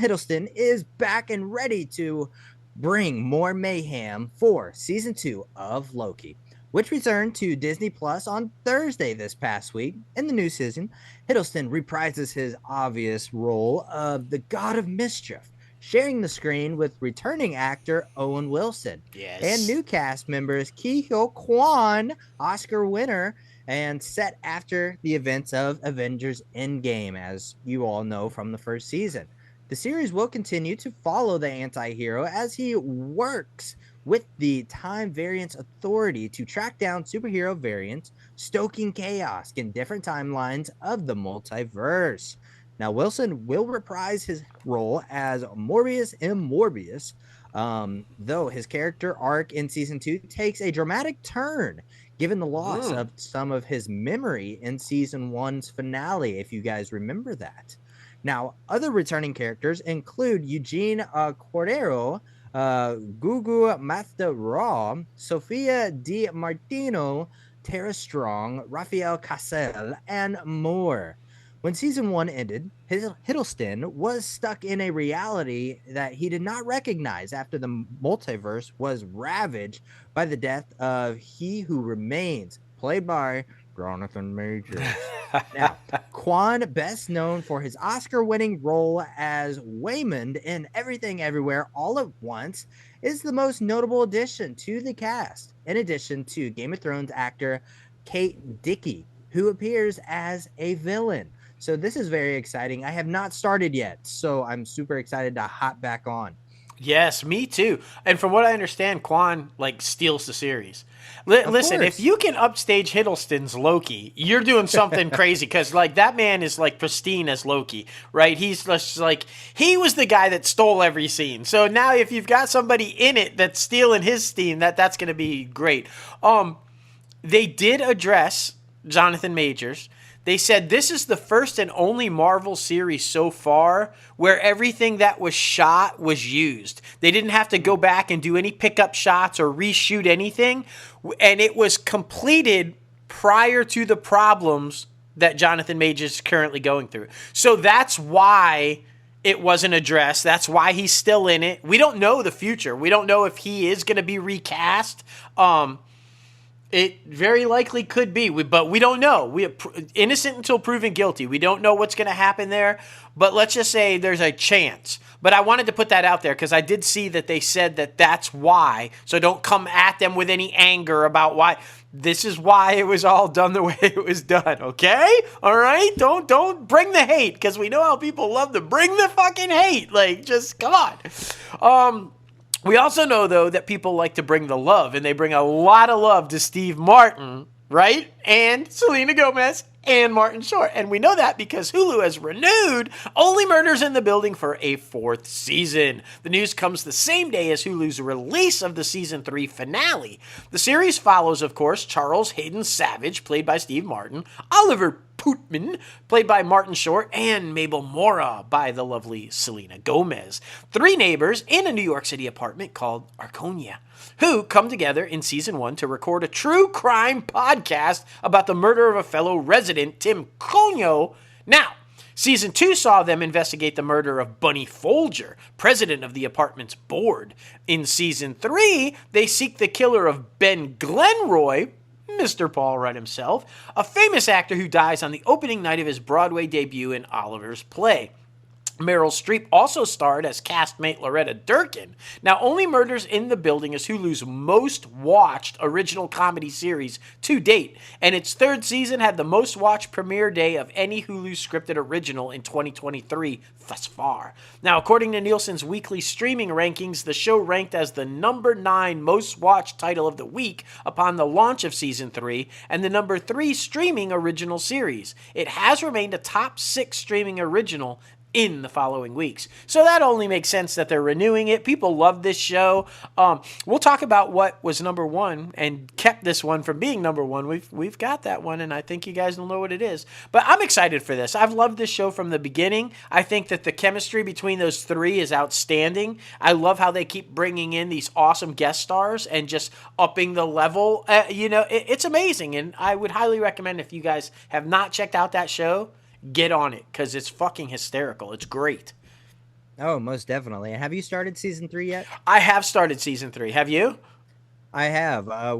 Hiddleston is back and ready to bring more mayhem for season 2 of Loki, which returned to Disney Plus on Thursday this past week. In the new season, Hiddleston reprises his obvious role of the God of Mischief, sharing the screen with returning actor Owen Wilson and Yes. new cast members Ke-Huy Quan, Oscar winner, and set after the events of Avengers Endgame, as you all know from the first season. The series will continue to follow the anti-hero as he works with the Time Variance Authority to track down superhero variants, stoking chaos in different timelines of the multiverse. Now, Wilson will reprise his role as Morbius in Morbius, though his character arc in season 2 takes a dramatic turn given the loss of some of his memory in season 1's finale, if you guys remember that. Now, other returning characters include Eugene Cordero, Gugu Mafda Sofia Di Martino, Tara Strong, Rafael Casel, and more. When season 1 ended, Hiddleston was stuck in a reality that he did not recognize after the multiverse was ravaged by the death of He Who Remains, played by Jonathan Majors. Now, Quan, best known for his Oscar-winning role as Waymond in Everything Everywhere All at Once, is the most notable addition to the cast, in addition to Game of Thrones actor Kate Dickie, who appears as a villain. So this is very exciting. I have not started yet, so I'm super excited to hop back on. Yes, me too. And from what I understand, Quan steals the series. Listen, if course. you can upstage Hiddleston's Loki, you're doing something crazy because that man is pristine as Loki, right? He's just he was the guy that stole every scene. So now if you've got somebody in it that's stealing his steam, that's going to be great. They did address Jonathan Majors. They said this is the first and only Marvel series so far where everything that was shot was used. They didn't have to go back and do any pickup shots or reshoot anything. And it was completed prior to the problems that Jonathan Majors is currently going through. So that's why it wasn't addressed. That's why he's still in it. We don't know the future. We don't know if he is going to be recast. It very likely could be, but we don't know. We are innocent until proven guilty. We don't know what's going to happen there, but let's just say there's a chance. But I wanted to put that out there because I did see that they said that that's why. So don't come at them with any anger about why. This is why it was all done the way it was done, okay? All right? Don't bring the hate because we know how people love to bring the fucking hate. Just come on. We also know, though, that people like to bring the love, and they bring a lot of love to Steve Martin, right? And Selena Gomez and Martin Short. And we know that because Hulu has renewed Only Murders in the Building for a 4th season. The news comes the same day as Hulu's release of the season 3 finale. The series follows, of course, Charles Hayden Savage, played by Steve Martin, Oliver Putman, played by Martin Short, and Mabel Mora by the lovely Selena Gomez. 3 neighbors in a New York City apartment called Arconia, who come together in season 1 to record a true crime podcast about the murder of a fellow resident, Tim Conyo. Now, season 2 saw them investigate the murder of Bunny Folger, president of the apartment's board. In season 3, they seek the killer of Ben Glenroy, Mr. Paul Rudd himself, a famous actor who dies on the opening night of his Broadway debut in Oliver's play. Meryl Streep also starred as castmate Loretta Durkin. Now, Only Murders in the Building is Hulu's most watched original comedy series to date, and its 3rd season had the most watched premiere day of any Hulu scripted original in 2023 thus far. Now, according to Nielsen's weekly streaming rankings, the show ranked as the number 9 most watched title of the week upon the launch of season 3 and the number 3 streaming original series. It has remained a top 6 streaming original in the following weeks. So that only makes sense that they're renewing it. People love this show. We'll talk about what was number 1 and kept this one from being number 1. We've got that one, and I think you guys will know what it is. But I'm excited for this. I've loved this show from the beginning. I think that the chemistry between those 3 is outstanding. I love how they keep bringing in these awesome guest stars and just upping the level. It's amazing, and I would highly recommend if you guys have not checked out that show, get on it, because it's fucking hysterical. It's great. Oh, most definitely. Have you started season 3 yet? I have started season 3. Have you? I have. I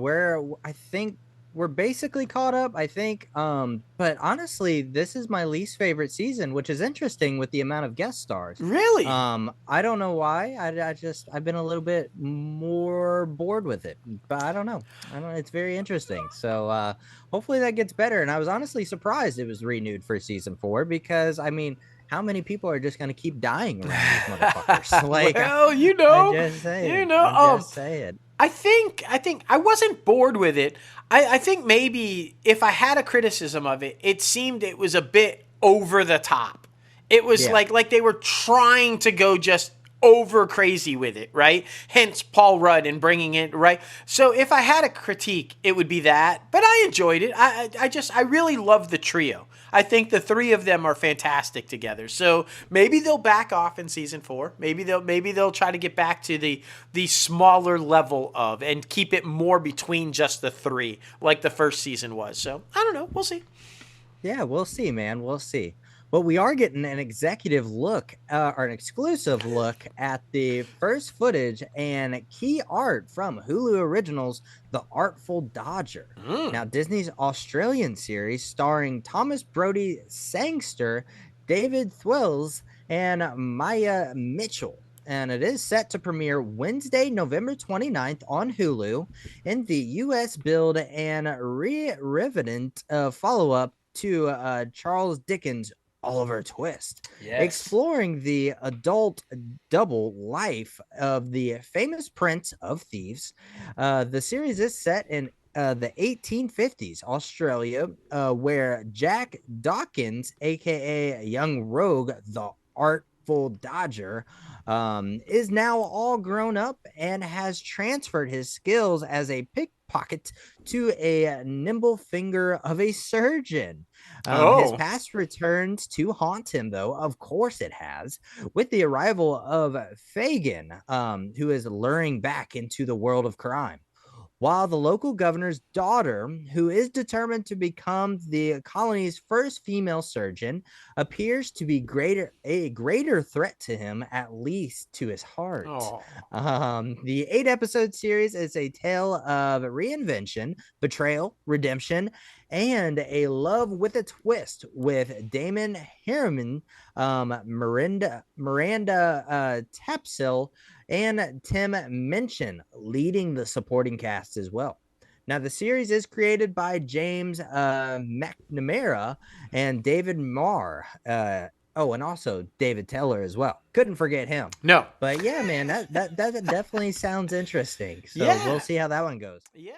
think we're basically caught up. I think. But honestly, this is my least favorite season, which is interesting with the amount of guest stars. Really? I don't know why. I've been a little bit more bored with it, but I don't know. I don't. It's very interesting. So hopefully that gets better. And I was honestly surprised it was renewed for season 4 because I mean, how many people are just gonna keep dying around these motherfuckers? Like, Well, I just you saying. know. I'm just saying. I think I wasn't bored with it. I think maybe if I had a criticism of it, it seemed it was a bit over the top. It was Yeah. like they were trying to go just over crazy with it, right? Hence Paul Rudd and bringing it right. So if I had a critique, it would be that. But I enjoyed it. I really love the trio. I think the three of them are fantastic together. So maybe they'll back off in season 4. Maybe they'll try to get back to the smaller level of and keep it more between just the three, like the first season was. So I don't know. We'll see. Yeah, we'll see, man. We'll see. But we are getting an executive look or an exclusive look at the first footage and key art from Hulu Originals, The Artful Dodger. Now, Disney's Australian series starring Thomas Brody Sangster, David Thwills, and Maya Mitchell. And it is set to premiere Wednesday, November 29th on Hulu in the US build and revenant follow up to Charles Dickens' Oliver Twist, Yes. exploring the adult double life of the famous Prince of Thieves. The series is set in the 1850s Australia, where Jack Dawkins, aka Young Rogue, the Artful Dodger, is now all grown up and has transferred his skills as a pickpocket to a nimble finger of a surgeon. His Oh. past returns to haunt him, though. Of course, it has, with the arrival of Fagin, who is luring back into the world of crime, while the local governor's daughter, who is determined to become the colony's first female surgeon, appears to be a greater threat to him, at least to his heart. Oh. The 8 episode series is a tale of reinvention, betrayal, redemption, and a love with a twist with Damon Harriman, Miranda Tapsil, and Tim Minchin leading the supporting cast as well. Now, the series is created by James McNamara and David Marr. And also David Teller as well. Couldn't forget him. No. But yeah, man, that definitely sounds interesting. So we'll Yeah. see how that one goes. Yeah.